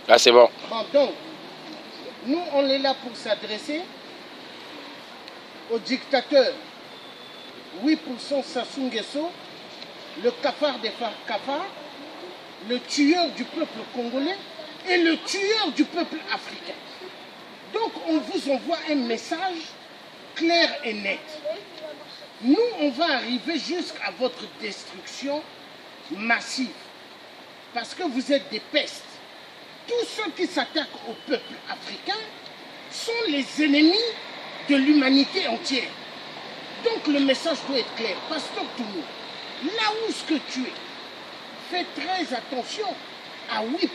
Là, c'est bon. Bon, donc, nous, on est là pour s'adresser au dictateur 8% Sassou Nguesso, le cafard des cafards, le tueur du peuple congolais et le tueur du peuple africain. Donc, on vous envoie un message clair et net. Nous, on va arriver jusqu'à votre destruction massive. Parce que vous êtes des pestes. Tous ceux qui s'attaquent au peuple africain sont les ennemis de l'humanité entière. Donc le message doit être clair. Pasteur Toumou, là où ce que tu es, fais très attention à 8%.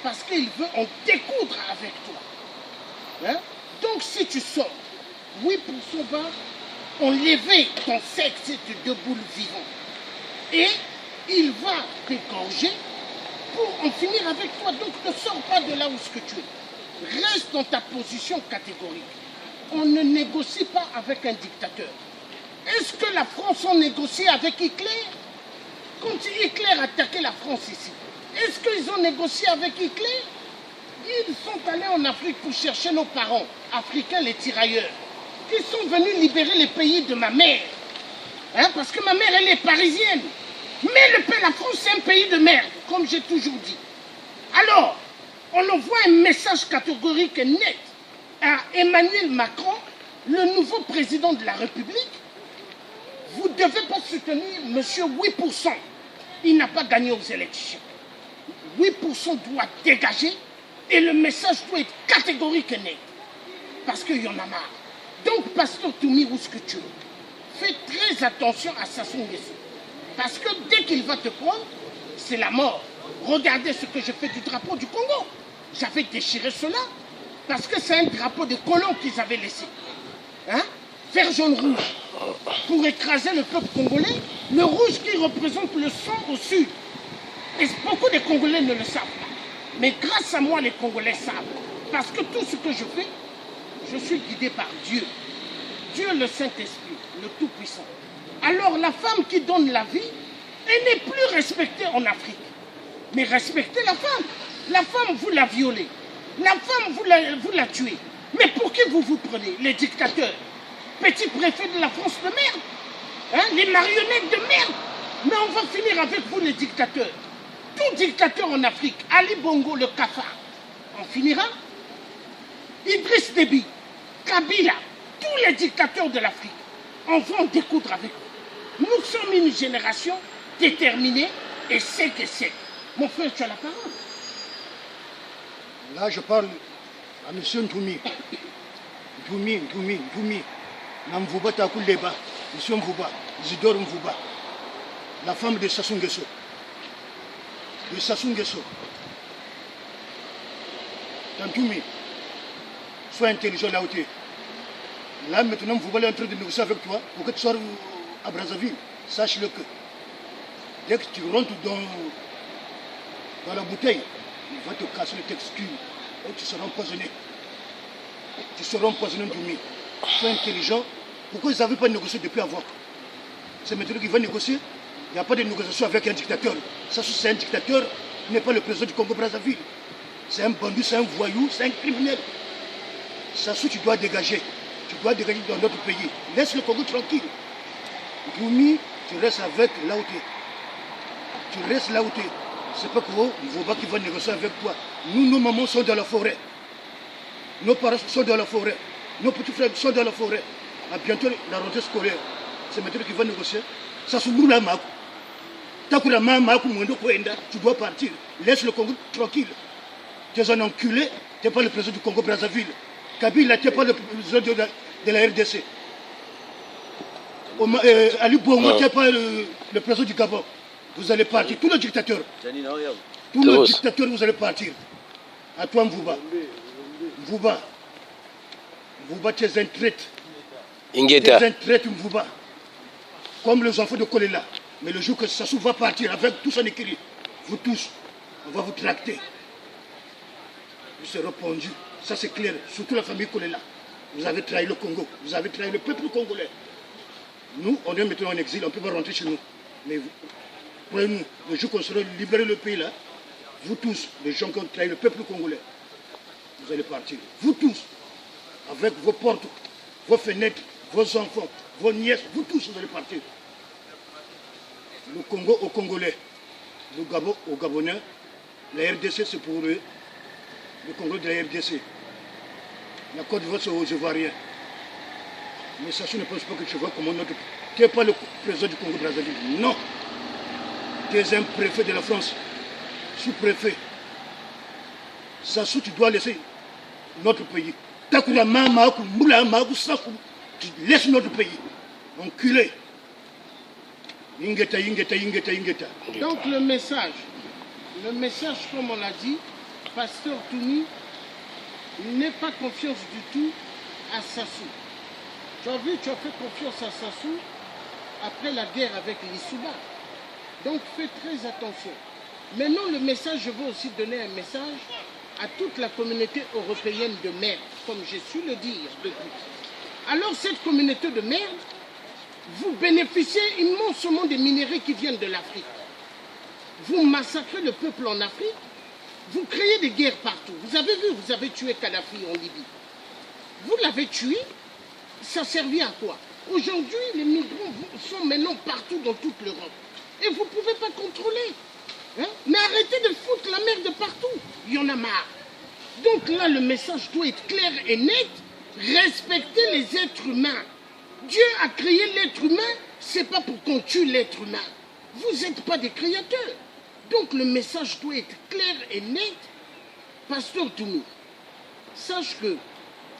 Parce qu'il veut en découdre avec toi. Hein? Donc si tu sors, 8% va enlever ton sexe et tes deux boules vivantes. Et il va t'égorger pour en finir avec toi. Donc ne sors pas de là où ce que tu es. Reste dans ta position catégorique. On ne négocie pas avec un dictateur. Est-ce que la France a négocié avec Hitler? Quand Hitler attaquait la France ici, est-ce qu'ils ont négocié avec Hitler? Ils sont allés en Afrique pour chercher nos parents africains, les tirailleurs, qui sont venus libérer les pays de ma mère. Hein, parce que ma mère, elle est parisienne. Mais la France, c'est un pays de merde, comme j'ai toujours dit. Alors, on envoie un message catégorique et net à Emmanuel Macron, le nouveau président de la République. Vous ne devez pas soutenir monsieur 8%. Il n'a pas gagné aux élections. 8% doit dégager et le message doit être catégorique et net. Parce qu'il y en a marre. Donc, Pasteur Toumi, où est-ce que tu es? Fais très attention à Sassou Nguesso. Parce que dès qu'il va te prendre, c'est la mort. Regardez ce que je fais du drapeau du Congo. J'avais déchiré cela. Parce que c'est un drapeau de colons qu'ils avaient laissé. Hein? Vert, jaune, rouge. Pour écraser le peuple congolais. Le rouge qui représente le sang au sud. Et beaucoup de Congolais ne le savent pas. Mais grâce à moi, les Congolais savent. Parce que tout ce que je fais, je suis guidé par Dieu. Dieu le Saint-Esprit, le Tout-Puissant. Alors la femme qui donne la vie, elle n'est plus respectée en Afrique. Mais respectez la femme. La femme, vous la violez. La femme, vous la tuez. Mais pour qui vous vous prenez? Les dictateurs. Petits préfets de la France de merde. Hein? Les marionnettes de merde. Mais on va finir avec vous les dictateurs. Tout dictateur en Afrique, Ali Bongo le cafard, on finira. Idriss Déby, Kabila, tous les dictateurs de l'Afrique, on va en découdre avec vous. Nous sommes une génération déterminée et sec et sec. Mon frère, tu as la parole. Là, je parle à M. Ntoumi. Ntoumi. Namvouba Takouleba, M. Mvouba, Zidor Mvouba, la femme de Sassou Nguesso. De Sassou Nguesso. Ntoumi, sois intelligent là où tu es. Là, maintenant, Mvouba est en train de négocier avec toi pour que tu sois à Brazzaville. Sache-le que dès que tu rentres dans la bouteille, il va te casser le textile et tu seras empoisonné. Tu seras empoisonné de nuit. Sois intelligent. Pourquoi ils n'avaient pas négocié depuis avant? C'est maintenant qu'il va négocier. Il n'y a pas de négociation avec un dictateur. Ça, c'est un dictateur, il n'est pas le président du Congo-Brazzaville. C'est un bandit, c'est un voyou, c'est un criminel. Sassou, tu dois dégager. Tu dois dégager dans notre pays. Laisse le Congo tranquille. Doumi, tu restes avec là où tu es. Tu restes là où tu es. C'est pas que Mvouba qui va négocier avec toi. Nous, nos mamans sont dans la forêt. Nos parents sont dans la forêt. Nos petits frères sont dans la forêt. À bientôt la rentrée scolaire. C'est maintenant qu'il va négocier. Sassou Moula Makou. Takura Makou Mwendo Kwenda. Tu dois partir. Laisse le Congo tranquille. Tu es un enculé. Tu n'es pas le président du Congo-Brazzaville. Kabila, tu n'es pas le président de la RDC. Ali Bongo, tu n'es pas le président du Gabon. Vous allez partir. Tous les dictateurs. Tous les dictateurs, vous allez partir. À toi, Mvouba. Mvouba, tu es un traître. Tu es un traître, Mvouba. Comme les enfants de Kolela. Mais le jour que Sassou va partir avec tout son écrit, vous tous, on va vous tracter. Vous serez pondus. Ça, c'est clair. Surtout la famille Kolela. Vous avez trahi le Congo. Vous avez trahi le peuple congolais. Nous, on est maintenant en exil. On ne peut pas rentrer chez nous. Mais vous, croyez-nous, le jour qu'on sera libéré le pays là, vous tous, les gens qui ont trahi le peuple congolais, vous allez partir. Vous tous, avec vos portes, vos fenêtres, vos enfants, vos nièces, vous tous, vous allez partir. Le Congo aux Congolais, le Gabon aux Gabonais, la RDC c'est pour eux, le Congo de la RDC. La Côte d'Ivoire c'est aux Ivoiriens. Mais Sassou ne pense pas que tu vois comment notre... Tu n'es pas le président du Congo-Brazzaville. Non. Tu es un préfet de la France, sous-préfet. Sassou, tu dois laisser notre pays. Tu laisses notre pays. Enculé. Ingeta, ingeta, ingeta, ingeta. Donc le message, comme on l'a dit, Pasteur Toumi n'est pas confiance du tout à Sassou. Tu as vu, tu as fait confiance à Sassou après la guerre avec l'Issouba. Donc fais très attention. Maintenant, le message, je veux aussi donner un message à toute la communauté européenne de merde, comme j'ai su le dire depuis. Alors cette communauté de merde, vous bénéficiez immensément des minéraux qui viennent de l'Afrique. Vous massacrez le peuple en Afrique, vous créez des guerres partout. Vous avez vu, vous avez tué Kadhafi en Libye. Vous l'avez tué, ça servit à quoi? Aujourd'hui, les migrants sont maintenant partout dans toute l'Europe. Et vous ne pouvez pas contrôler. Hein? Mais arrêtez de foutre la merde partout. Il y en a marre. Donc là, le message doit être clair et net. Respectez les êtres humains. Dieu a créé l'être humain, c'est pas pour qu'on tue l'être humain. Vous n'êtes pas des créateurs. Donc le message doit être clair et net. Pasteur Toumi, sache que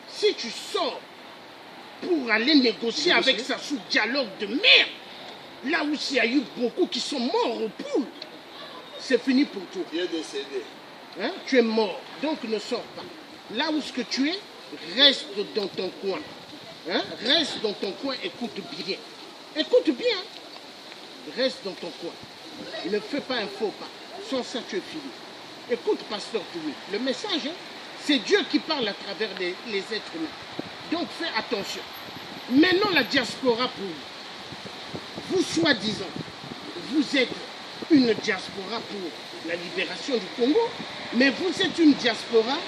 si tu sors pour aller négocier avec Sassou, dialogue de merde, là où il y a eu beaucoup qui sont morts au poule, c'est fini pour toi. Tu es décédé. Hein? Tu es mort, donc ne sors pas. Là où ce que tu es, reste dans ton coin. Hein? Reste dans ton coin, écoute bien. Écoute bien. Reste dans ton coin. Ne fais pas un faux pas. Sans ça, tu es fini. Écoute, Pasteur Toumi, le message, hein, c'est Dieu qui parle à travers les êtres humains. Donc fais attention. Maintenant, la diaspora pour vous. Vous, soi-disant, vous êtes une diaspora pour la libération du Congo, mais vous êtes une diaspora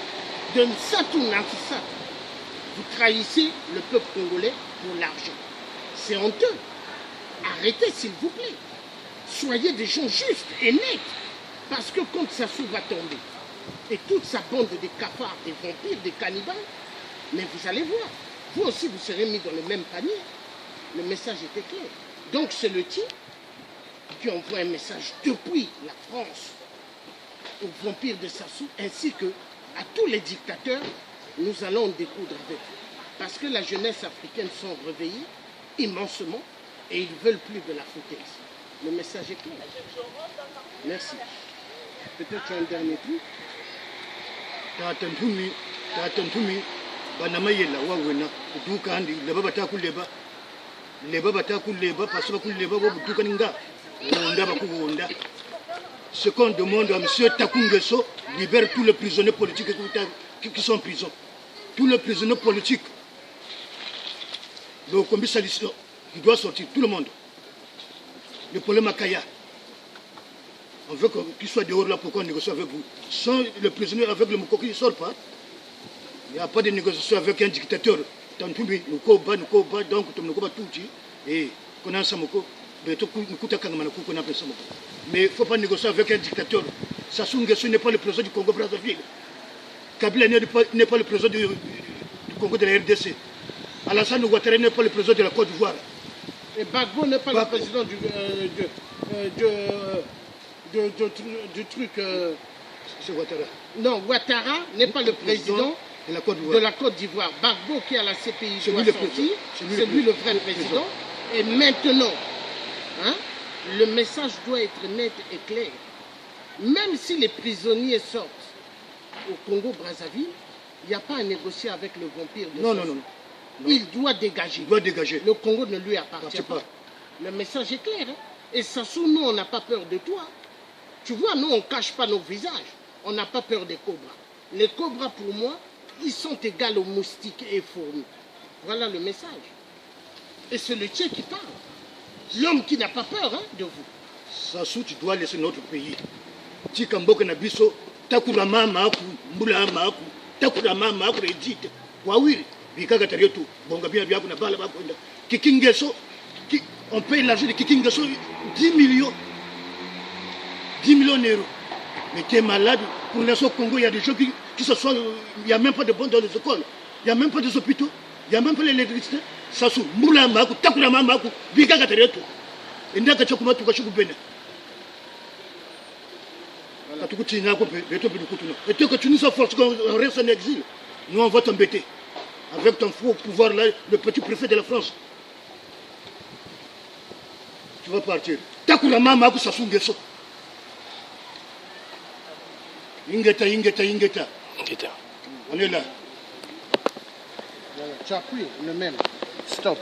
de Nsatou Nansat. Vous trahissez le peuple congolais pour l'argent. C'est honteux. Arrêtez, s'il vous plaît. Soyez des gens justes et nets. Parce que quand Sassou va tomber, et toute sa bande de cafards, des vampires, des cannibales, mais vous allez voir, vous aussi vous serez mis dans le même panier. Le message était clair. Donc c'est le type qui envoie un message depuis la France aux vampires de Sassou, ainsi que à tous les dictateurs. Nous allons en découdre avec eux. Parce que la jeunesse africaine sont réveillée immensement et ils ne veulent plus de la foutaise. Le message est clair. Merci. Peut-être un dernier truc. Tatantumi, Banamayela, Wawena, Dukandi, Leba Batakuleba, Leba Batakuleba, Pasakuleba, Dukaninga, Wunda. Ce qu'on demande à M. Takungeso, libère tous les prisonniers politiques qui sont en prison. Tous les prisonniers politiques. Le combi Salisso, il doit sortir, tout le monde. Le problème à Kaya. On veut qu'il soit dehors là pour qu'on négocie avec vous. Sans le prisonnier avec le Mokoki, il ne sort pas. Il n'y a pas de négociation avec un dictateur. Tant que nous combat, donc nous combat tout. Et qu'on a un samoko, mais il ne faut pas négocier avec un dictateur. Sassou Nguesso n'est pas le président du Congo-Brazzaville. Kabila n'est pas le président du Congo de la RDC. Alassane Ouattara n'est pas le président de la Côte d'Ivoire. Et Gbagbo n'est pas le président du truc. C'est Ouattara. Non, Ouattara n'est pas le président de la Côte d'Ivoire. Gbagbo qui a la CPI doit sortir. C'est lui le vrai président. Et maintenant, hein, le message doit être net et clair. Même si les prisonniers sortent au Congo-Brazzaville, il n'y a pas à négocier avec le vampire de Sassou. Non. Il doit dégager. Le Congo ne lui appartient pas. Le message est clair. Hein? Et Sassou, nous, on n'a pas peur de toi. Tu vois, nous, on ne cache pas nos visages. On n'a pas peur des cobras. Les cobras, pour moi, ils sont égaux aux moustiques et fourmis. Voilà le message. Et c'est le Tchèque qui parle. L'homme qui n'a pas peur, hein, de vous. Sassou, tu dois laisser notre pays. tika mboka na biso takura mama aku mbula maku takura mama aku redite wawiri bikaka tariotu bonga bien bien kuna bala bakwenda kikingeso on paye l'argent de kikingeso 10 millions d'euros. Mais tu es malade. Pour l'instant au Congo, il y a des gens qui se soignent. Il n'y a même pas de bons dans les écoles. Il n'y a même pas des hôpitaux. Il n'y a même pas l'électricité. Ça se moula maku, takura maku, biga katereto. Et n'a qu'à chokuma tu kachuku bene. Katukuti n'a pas de tout de coutume. Et que tu nous as forcé qu'on reste en exil. Nous on va t'embêter. Avec ton faux pouvoir là, le petit préfet de la France. Tu vas partir. Takura maku sasungeso. Ingeta. On est là. Tu appuies le même. Stop.